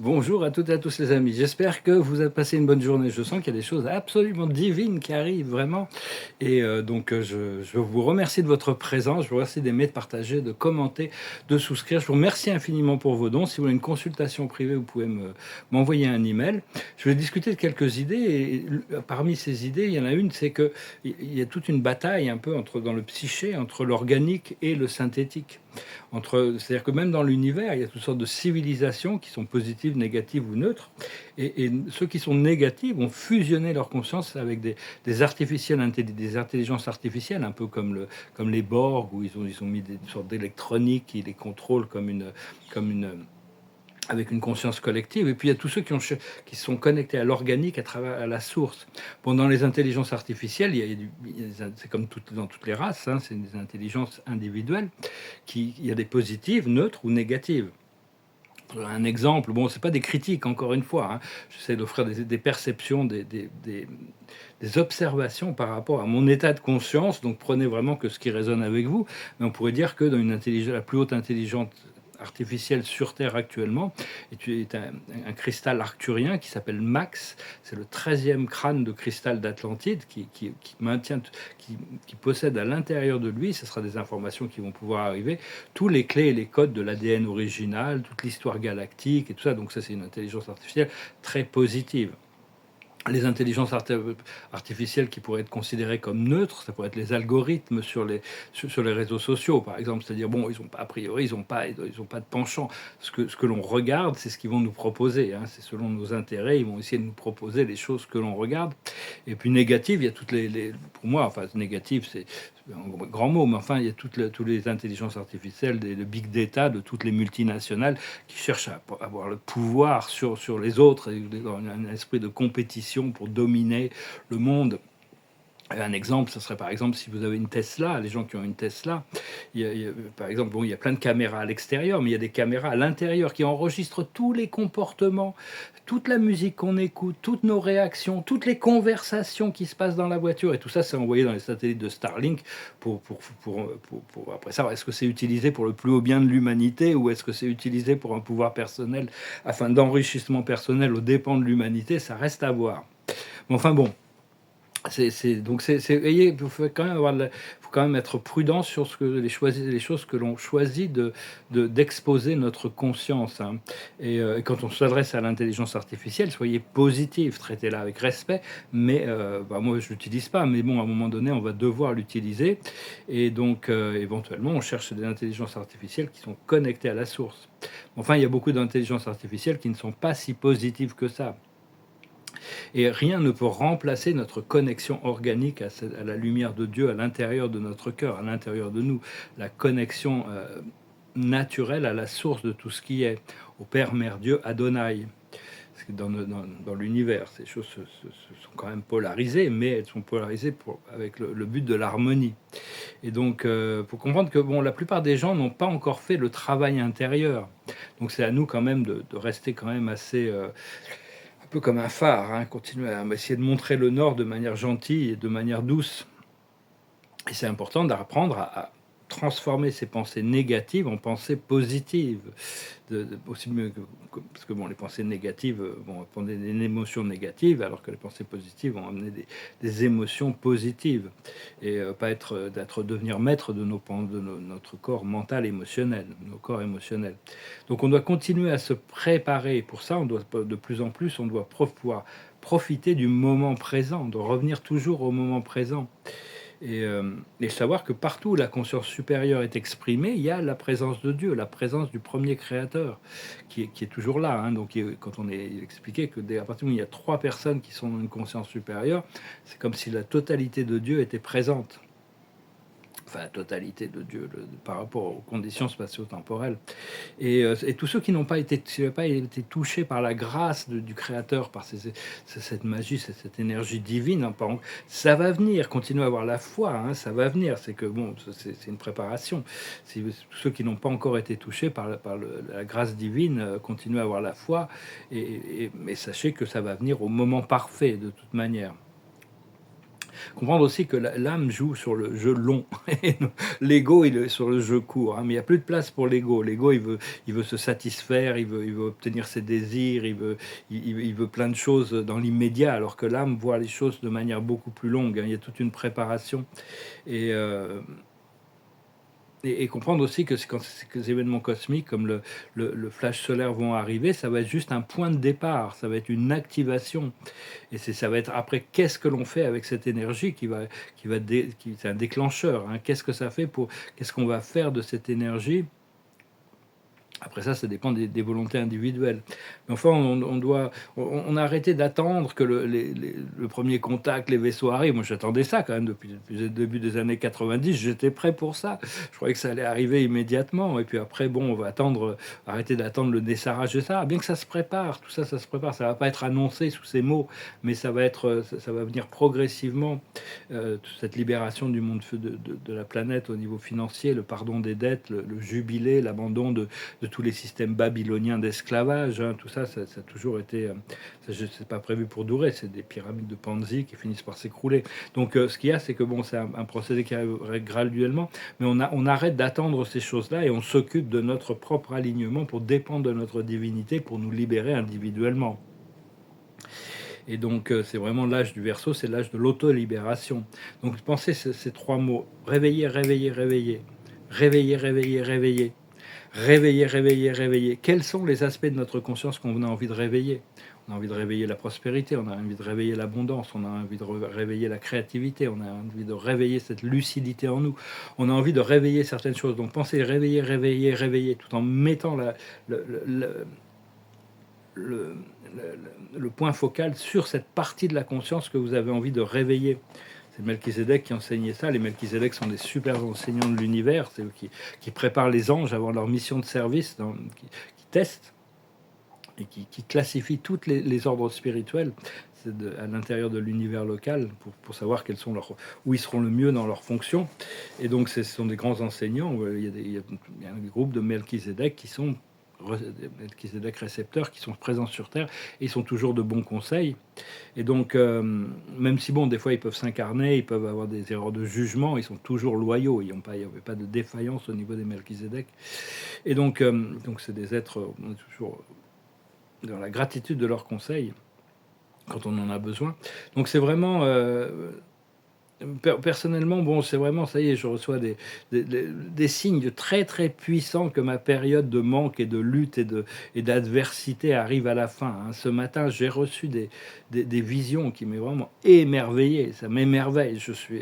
Bonjour à toutes et à tous les amis, j'espère que vous avez passé une bonne journée. Je sens qu'il y a des choses absolument divines qui arrivent vraiment je vous remercie de votre présence, je vous remercie d'aimer, de partager, de commenter, de souscrire. Je vous remercie infiniment pour vos dons. Si vous voulez une consultation privée, vous pouvez m'envoyer un email. Je vais discuter de quelques idées parmi ces idées, il y en a une, c'est qu'il y a toute une bataille un peu dans le psyché, entre l'organique et le synthétique. C'est-à-dire que même dans l'univers, il y a toutes sortes de civilisations qui sont positives, négatives ou neutres. Et ceux qui sont négatifs vont fusionner leur conscience avec des des intelligences artificielles, un peu comme les Borg, où ils ont mis des sortes d'électronique qui les contrôlent comme une avec une conscience collective. Et puis il y a tous ceux qui sont connectés à l'organique à la source. Bon, dans les intelligences artificielles, c'est comme dans toutes les races, hein, c'est des intelligences individuelles. Il y a des positives, neutres ou négatives. Un exemple, bon, c'est pas des critiques, encore une fois, hein. J'essaie d'offrir des perceptions, des observations par rapport à mon état de conscience, donc prenez vraiment que ce qui résonne avec vous. Mais on pourrait dire que dans la plus haute intelligence artificielle sur Terre actuellement est un cristal arcturien qui s'appelle Max. C'est le 13e crâne de cristal d'Atlantide qui possède à l'intérieur de lui, ce sera des informations qui vont pouvoir arriver, tous les clés et les codes de l'ADN original, toute l'histoire galactique et tout ça. Donc ça, c'est une intelligence artificielle très positive. Les intelligences artificielles qui pourraient être considérées comme neutres, ça pourrait être les algorithmes sur les réseaux sociaux, par exemple. C'est-à-dire, bon, a priori, ils n'ont pas de penchant. Ce que l'on regarde, c'est ce qu'ils vont nous proposer, hein. C'est selon nos intérêts, ils vont essayer de nous proposer les choses que l'on regarde. Et puis négative, il y a pour moi, enfin, négative, c'est un grand mot, mais enfin, il y a toutes les intelligences artificielles, le big data de toutes les multinationales qui cherchent à avoir le pouvoir sur les autres, et dans un esprit de compétition pour dominer le monde. Un exemple, ce serait par exemple si vous avez une Tesla, les gens qui ont une Tesla, par exemple, bon, il y a plein de caméras à l'extérieur, mais il y a des caméras à l'intérieur qui enregistrent tous les comportements, toute la musique qu'on écoute, toutes nos réactions, toutes les conversations qui se passent dans la voiture, et tout ça, c'est envoyé dans les satellites de Starlink après ça, est-ce que c'est utilisé pour le plus haut bien de l'humanité ou est-ce que c'est utilisé pour un pouvoir personnel afin d'enrichissement personnel aux dépens de l'humanité, ça reste à voir. Mais enfin bon, il faut quand même faut quand même être prudent sur les choses que l'on choisit d'exposer notre conscience, hein. Et quand on s'adresse à l'intelligence artificielle, soyez positif, traitez-la avec respect, mais moi je l'utilise pas, mais bon, à un moment donné, on va devoir l'utiliser. Et donc, éventuellement, on cherche des intelligences artificielles qui sont connectées à la source. Enfin, il y a beaucoup d'intelligences artificielles qui ne sont pas si positives que ça. Et rien ne peut remplacer notre connexion organique à la lumière de Dieu, à l'intérieur de notre cœur, à l'intérieur de nous. La connexion naturelle à la source de tout ce qui est, au Père, Mère, Dieu, Adonai. Parce que dans l'univers, ces choses sont quand même polarisées, mais elles sont polarisées avec le but de l'harmonie. Et donc, pour comprendre que bon, la plupart des gens n'ont pas encore fait le travail intérieur. Donc c'est à nous quand même de rester quand même assez... un peu comme un phare, hein, continuer à essayer de montrer le nord de manière gentille et de manière douce. Et c'est important d'apprendre à transformer ces pensées négatives en pensées positives. Aussi mieux parce que bon, les pensées négatives vont apporter des émotions négatives, alors que les pensées positives vont amener des émotions positives. Et pas devenir maître de notre corps mental émotionnel, nos corps émotionnels. Donc on doit continuer à se préparer. Pour ça, de plus en plus, on doit pouvoir profiter du moment présent, de revenir toujours au moment présent. Et savoir que partout où la conscience supérieure est exprimée, il y a la présence de Dieu, la présence du premier créateur, qui est toujours là, hein. Donc, quand on est expliqué que à partir du moment où il y a 3 personnes qui sont dans une conscience supérieure, c'est comme si la totalité de Dieu était présente. Enfin, la totalité de Dieu par rapport aux conditions spatio-temporelles. Et tous ceux qui n'ont pas été touchés par la grâce du Créateur, par cette magie, cette énergie divine, hein, ça va venir. Continuez à avoir la foi, hein, ça va venir. C'est que bon, c'est une préparation. Tous ceux qui n'ont pas encore été touchés par la grâce divine, continuez à avoir la foi, mais sachez que ça va venir au moment parfait de toute manière. Comprendre aussi que l'âme joue sur le jeu long. Et l'ego, il est sur le jeu court, hein, mais il n'y a plus de place pour l'ego. L'ego, il veut se satisfaire, il veut obtenir ses désirs, il veut plein de choses dans l'immédiat, alors que l'âme voit les choses de manière beaucoup plus longue, hein. Il y a toute une préparation. Et, euh, et comprendre aussi que quand ces événements cosmiques comme le flash solaire vont arriver, ça va être juste un point de départ, ça va être une activation. Et ça va être après, qu'est-ce que l'on fait avec cette énergie c'est un déclencheur, hein. Qu'est-ce que ça fait qu'est-ce qu'on va faire de cette énergie? Après ça dépend des volontés individuelles. Mais enfin, on a arrêté d'attendre que le premier contact, les vaisseaux arrivent. Moi, j'attendais ça quand même depuis le début des années 90. J'étais prêt pour ça. Je croyais que ça allait arriver immédiatement. Et puis après, bon, on va arrêter d'attendre le desarrage de ça. Bien que ça se prépare, tout ça, ça se prépare. Ça va pas être annoncé sous ces mots, mais ça va venir progressivement. Toute cette libération du monde de la planète au niveau financier, le pardon des dettes, le jubilé, l'abandon de tous les systèmes babyloniens d'esclavage, hein, tout ça, ça a toujours été... c'est pas prévu pour durer, c'est des pyramides de Panzi qui finissent par s'écrouler. Donc ce qu'il y a, c'est que bon, c'est un procédé qui arrive graduellement, mais on arrête d'attendre ces choses-là et on s'occupe de notre propre alignement pour dépendre de notre divinité, pour nous libérer individuellement. Et donc, c'est vraiment l'âge du Verseau, c'est l'âge de l'auto-libération. Donc, pensez ces trois mots: réveiller, réveiller, réveiller, réveiller, réveiller, réveiller. Réveiller, réveiller, réveiller. Quels sont les aspects de notre conscience qu'on a envie de réveiller? On a envie de réveiller la prospérité, on a envie de réveiller l'abondance, on a envie de réveiller la créativité, on a envie de réveiller cette lucidité en nous, on a envie de réveiller certaines choses. Donc pensez réveiller, réveiller, réveiller, tout en mettant le, le, le, le point focal sur cette partie de la conscience que vous avez envie de réveiller. C'est Melchizedek qui enseignait ça. Les Melchizedek sont des super enseignants de l'univers. C'est eux qui préparent les anges avant leur mission de service, qui testent et qui classifient tous les ordres spirituels à l'intérieur de l'univers local pour savoir où ils seront le mieux dans leurs fonctions. Et donc, ce sont des grands enseignants. Il y a un groupe de Melchizedek qui sont des récepteurs qui sont présents sur Terre et ils sont toujours de bons conseils. Et donc, même si bon, des fois ils peuvent s'incarner, ils peuvent avoir des erreurs de jugement, ils sont toujours loyaux, il n'y avait pas de défaillance au niveau des Melchizedek. Et donc c'est des êtres, on est toujours dans la gratitude de leurs conseils quand on en a besoin. Donc c'est vraiment... personnellement, bon, c'est vraiment, ça y est, je reçois des signes très très puissants que ma période de manque et de lutte et d'adversité arrive à la fin, hein. Ce matin, j'ai reçu des visions qui m'ont vraiment émerveillé. Ça m'émerveille. Je suis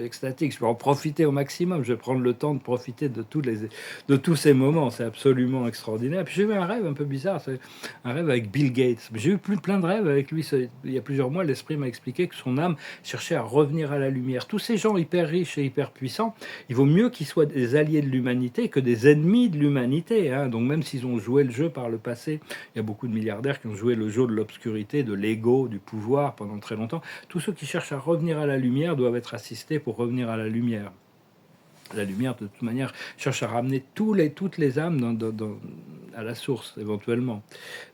extatique. Je vais en profiter au maximum. Je vais prendre le temps de profiter de tous ces moments. C'est absolument extraordinaire. Puis j'ai eu un rêve un peu bizarre. C'est un rêve avec Bill Gates. J'ai eu plein de rêves avec lui. Il y a plusieurs mois, l'esprit m'a expliqué que son âme cherchait à revenir à la lumière. Tous ces gens hyper riches et hyper puissants, il vaut mieux qu'ils soient des alliés de l'humanité que des ennemis de l'humanité, hein. Donc même s'ils ont joué le jeu par le passé, il y a beaucoup de milliardaires qui ont joué le jeu de l'obscurité, de l'ego, du pouvoir pendant très longtemps. Tous ceux qui cherchent à revenir à la lumière doivent être assistés pour revenir à la lumière. La lumière, de toute manière, cherche à ramener toutes les âmes à la source, éventuellement.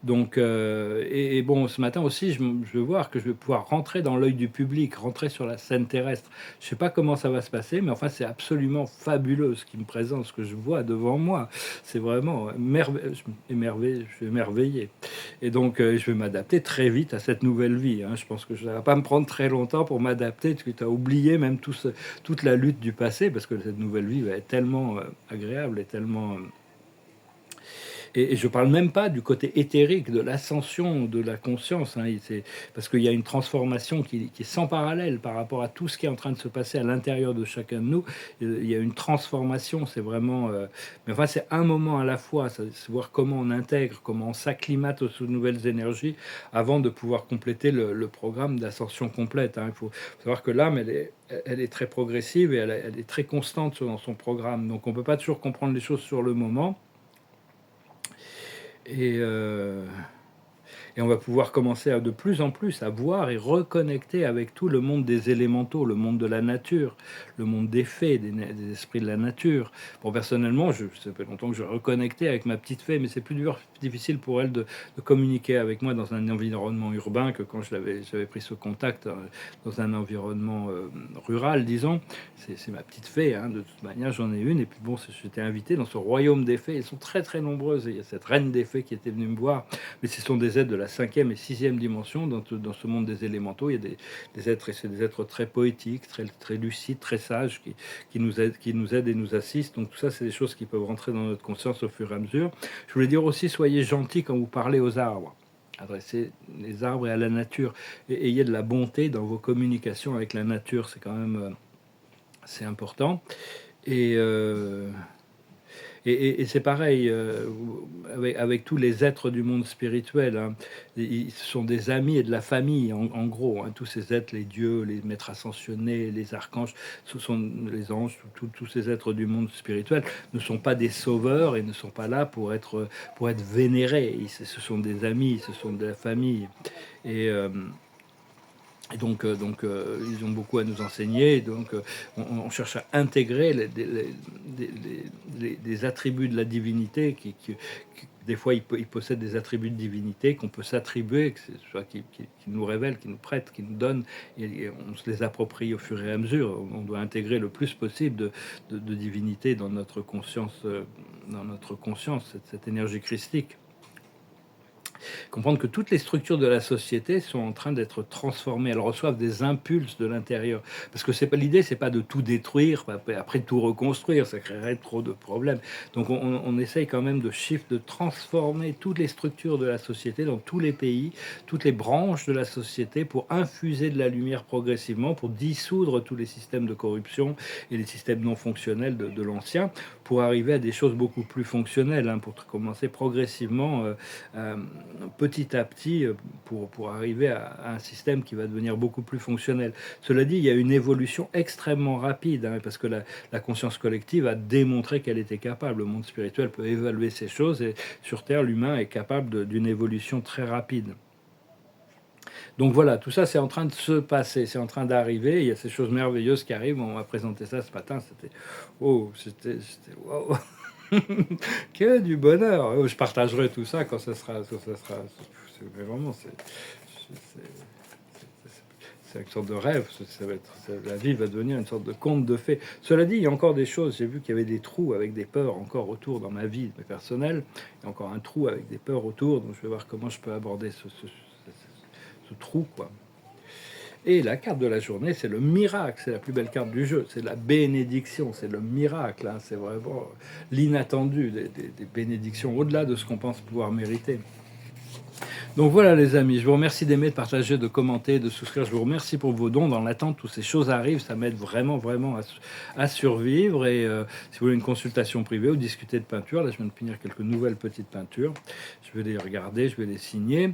Donc, et bon, ce matin aussi, je vais voir que je vais pouvoir rentrer dans l'œil du public, rentrer sur la scène terrestre. Je ne sais pas comment ça va se passer, mais enfin, c'est absolument fabuleux ce qui me présente, ce que je vois devant moi. C'est vraiment je suis émerveillé. Et donc, je vais m'adapter très vite à cette nouvelle vie, hein. Je pense que ça ne va pas me prendre très longtemps pour m'adapter, parce que tu as oublié même toute la lutte du passé, parce que cette nouvelle vie va être tellement agréable et tellement... Et je ne parle même pas du côté éthérique, de l'ascension de la conscience, hein. Parce qu'il y a une transformation qui est sans parallèle par rapport à tout ce qui est en train de se passer à l'intérieur de chacun de nous. Il y a une transformation, c'est vraiment... mais enfin, c'est un moment à la fois, c'est voir comment on intègre, comment on s'acclimate aux nouvelles énergies avant de pouvoir compléter le programme d'ascension complète, hein. Il faut savoir que l'âme, elle est très progressive et elle est très constante dans son programme. Donc on ne peut pas toujours comprendre les choses sur le moment. Et et on va pouvoir commencer à de plus en plus à voir et reconnecter avec tout le monde des élémentaux, le monde de la nature, le monde des fées, des esprits de la nature. Bon, personnellement, ça fait longtemps que je reconnectais avec ma petite fée, mais c'est difficile pour elle de communiquer avec moi dans un environnement urbain que quand j'avais pris ce contact dans un environnement rural, disons. C'est ma petite fée, hein, de toute manière, j'en ai une. Et puis bon, j'étais invité dans ce royaume des fées. Elles sont très très nombreuses. Et il y a cette reine des fées qui était venue me voir. Mais ce sont des êtres de la 5e et 6e dimension. Dans ce monde des élémentaux, il y a des êtres, et c'est des êtres très poétiques, très lucides, très sages, qui nous aident et nous assistent. Donc tout ça, c'est des choses qui peuvent rentrer dans notre conscience au fur et à mesure. Je voulais dire aussi, soyez gentils quand vous parlez aux arbres. Adressez les arbres et à la nature. Et ayez de la bonté dans vos communications avec la nature. C'est quand même c'est important. Et, euh, et c'est pareil avec tous les êtres du monde spirituel. Hein. Ils sont des amis et de la famille, en gros. Hein. Tous ces êtres, les dieux, les maîtres ascensionnés, les archanges, ce sont les anges, tous ces êtres du monde spirituel ne sont pas des sauveurs et ne sont pas là pour être vénérés. Ce sont des amis, ce sont de la famille. Et, euh, ils ont beaucoup à nous enseigner. Donc, on cherche à intégrer des attributs de la divinité des fois, ils possèdent des attributs de divinité qu'on peut s'attribuer, que ce soit qui nous révèlent, qui nous prêtent, qui nous donnent, et on se les approprie au fur et à mesure. On doit intégrer le plus possible de divinité dans notre conscience, cette énergie christique. Comprendre que toutes les structures de la société sont en train d'être transformées. Elles reçoivent des impulses de l'intérieur. Parce que l'idée, c'est pas de tout détruire, après de tout reconstruire, ça créerait trop de problèmes. Donc on essaye quand même de transformer toutes les structures de la société dans tous les pays, toutes les branches de la société pour infuser de la lumière progressivement, pour dissoudre tous les systèmes de corruption et les systèmes non fonctionnels de l'ancien, pour arriver à des choses beaucoup plus fonctionnelles, hein, pour commencer progressivement petit à petit pour arriver à un système qui va devenir beaucoup plus fonctionnel. Cela dit, il y a une évolution extrêmement rapide, hein, parce que la conscience collective a démontré qu'elle était capable. Le monde spirituel peut évaluer ces choses et sur Terre, l'humain est capable d'une évolution très rapide. Donc voilà, tout ça c'est en train de se passer, c'est en train d'arriver. Il y a ces choses merveilleuses qui arrivent. On m'a présenté ça ce matin, c'était wow. Que du bonheur. Je partagerai tout ça quand ça sera. Mais vraiment, c'est une sorte de rêve. La vie va devenir une sorte de conte de fées. Cela dit, il y a encore des choses. J'ai vu qu'il y avait des trous avec des peurs encore autour dans ma vie personnelle. Il y a encore un trou avec des peurs autour. Donc je vais voir comment je peux aborder ce trou, quoi. Et la carte de la journée, c'est le miracle, c'est la plus belle carte du jeu, c'est la bénédiction, c'est le miracle, hein, c'est vraiment l'inattendu, des bénédictions au-delà de ce qu'on pense pouvoir mériter. Donc voilà les amis, je vous remercie d'aimer, de partager, de commenter, de souscrire, je vous remercie pour vos dons. Dans l'attente, toutes ces choses arrivent, ça m'aide vraiment à survivre. Et si vous voulez une consultation privée ou discuter de peinture, là je viens de finir quelques nouvelles petites peintures, je vais les regarder, je vais les signer.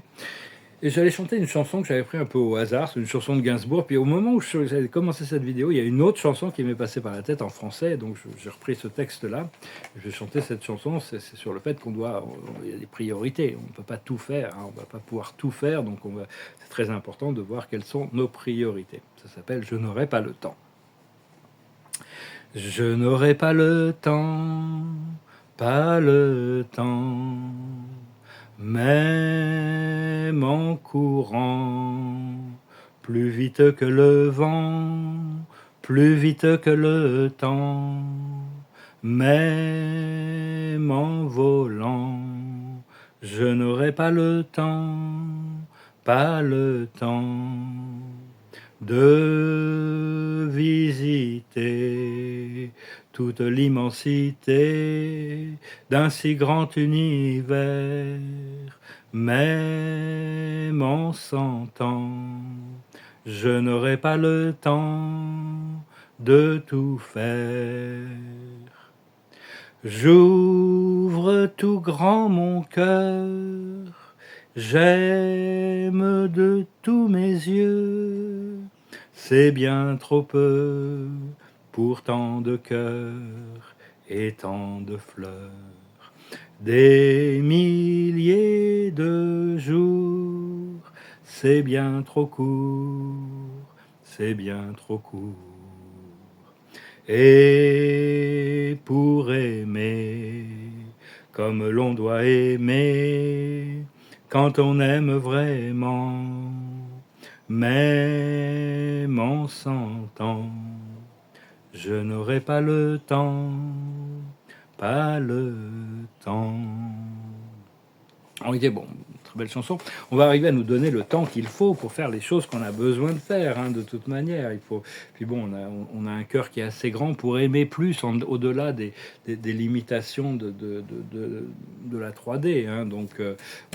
Et j'allais chanter une chanson que j'avais pris un peu au hasard, c'est une chanson de Gainsbourg. Puis au moment où j'avais commencé cette vidéo, il y a une autre chanson qui m'est passée par la tête en français. Donc j'ai repris ce texte-là. Je vais chanter cette chanson. C'est sur le fait il y a des priorités. On ne peut pas tout faire. Hein, on ne va pas pouvoir tout faire. Donc c'est très important de voir quelles sont nos priorités. Ça s'appelle Je n'aurai pas le temps. Je n'aurai pas le temps, pas le temps. Même en courant, plus vite que le vent, plus vite que le temps, même en volant, je n'aurai pas le temps, pas le temps de visiter toute l'immensité d'un si grand univers, même en 100 ans, je n'aurai pas le temps de tout faire. J'ouvre tout grand mon cœur, j'aime de tous mes yeux, c'est bien trop peu pour tant de cœurs et tant de fleurs. Des milliers de jours c'est bien trop court, c'est bien trop court. Et pour aimer comme l'on doit aimer, quand on aime vraiment, même en s'entend, je n'aurai pas le temps, pas le temps. Ok, bon, très belle chanson. On va arriver à nous donner le temps qu'il faut pour faire les choses qu'on a besoin de faire, hein, de toute manière. Il faut. Puis bon, on a un cœur qui est assez grand pour aimer plus, au-delà des limitations de la 3D. Hein. Donc,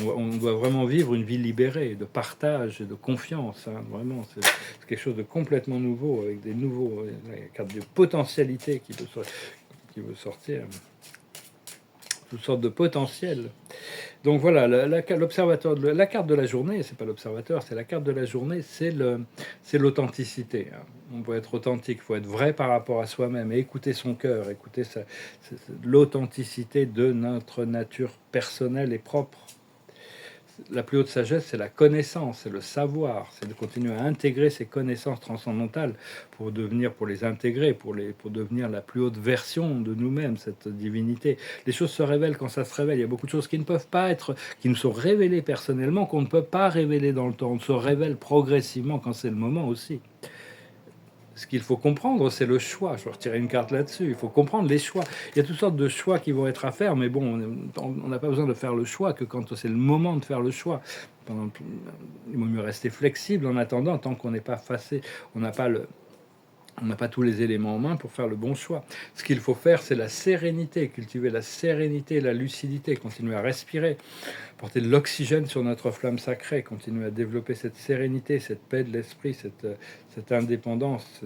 on doit vraiment vivre une vie libérée, de partage et de confiance. Hein. Vraiment, c'est quelque chose de complètement nouveau, avec des nouveaux cartes de potentialité qui veut sortir, toutes sortes de potentiels. Donc voilà, l'observateur, la carte de la journée, c'est pas l'observateur, c'est la carte de la journée, c'est l'authenticité. Hein. On peut être authentique, il faut être vrai par rapport à soi-même et écouter son cœur, écouter l'authenticité de notre nature personnelle et propre. La plus haute sagesse, c'est la connaissance, c'est le savoir, c'est de continuer à intégrer ces connaissances transcendantales pour les intégrer, pour devenir la plus haute version de nous-mêmes, cette divinité. Les choses se révèlent quand ça se révèle. Il y a beaucoup de choses qui ne peuvent pas être, qui nous sont révélées personnellement, qu'on ne peut pas révéler dans le temps. On se révèle progressivement quand c'est le moment aussi. Ce qu'il faut comprendre, c'est le choix. Je vais retirer une carte là-dessus. Il faut comprendre les choix. Il y a toutes sortes de choix qui vont être à faire, mais bon, on n'a pas besoin de faire le choix que quand c'est le moment de faire le choix. Il vaut mieux rester flexible en attendant, tant qu'on n'est pas facé, on n'a pas tous les éléments en main pour faire le bon choix. Ce qu'il faut faire, c'est la sérénité, cultiver la sérénité, la lucidité, continuer à respirer, porter de l'oxygène sur notre flamme sacrée, continuer à développer cette sérénité, cette paix de l'esprit, cette indépendance,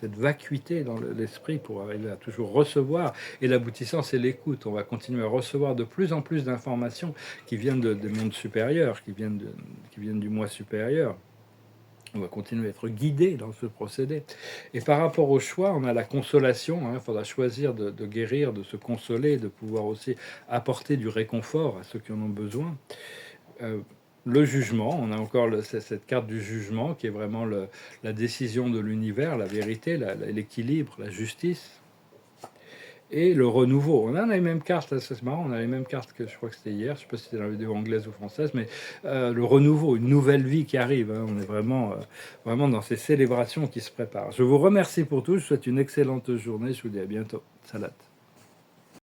cette vacuité dans l'esprit pour arriver à toujours recevoir. Et l'aboutissant, c'est l'écoute. On va continuer à recevoir de plus en plus d'informations qui viennent des mondes supérieurs, qui viennent du moi supérieur. On va continuer à être guidé dans ce procédé. Et par rapport au choix, on a la consolation. Il faudra choisir de guérir, de se consoler, de pouvoir aussi apporter du réconfort à ceux qui en ont besoin. Le jugement, on a encore cette carte du jugement qui est vraiment la décision de l'univers, la vérité, l'équilibre, la justice. Et le renouveau. On a les mêmes cartes, c'est marrant, on a les mêmes cartes que je crois que c'était hier, je ne sais pas si c'était dans la vidéo anglaise ou française, mais le renouveau, une nouvelle vie qui arrive. Hein. On est vraiment dans ces célébrations qui se préparent. Je vous remercie pour tout, je vous souhaite une excellente journée, je vous dis à bientôt. Salat.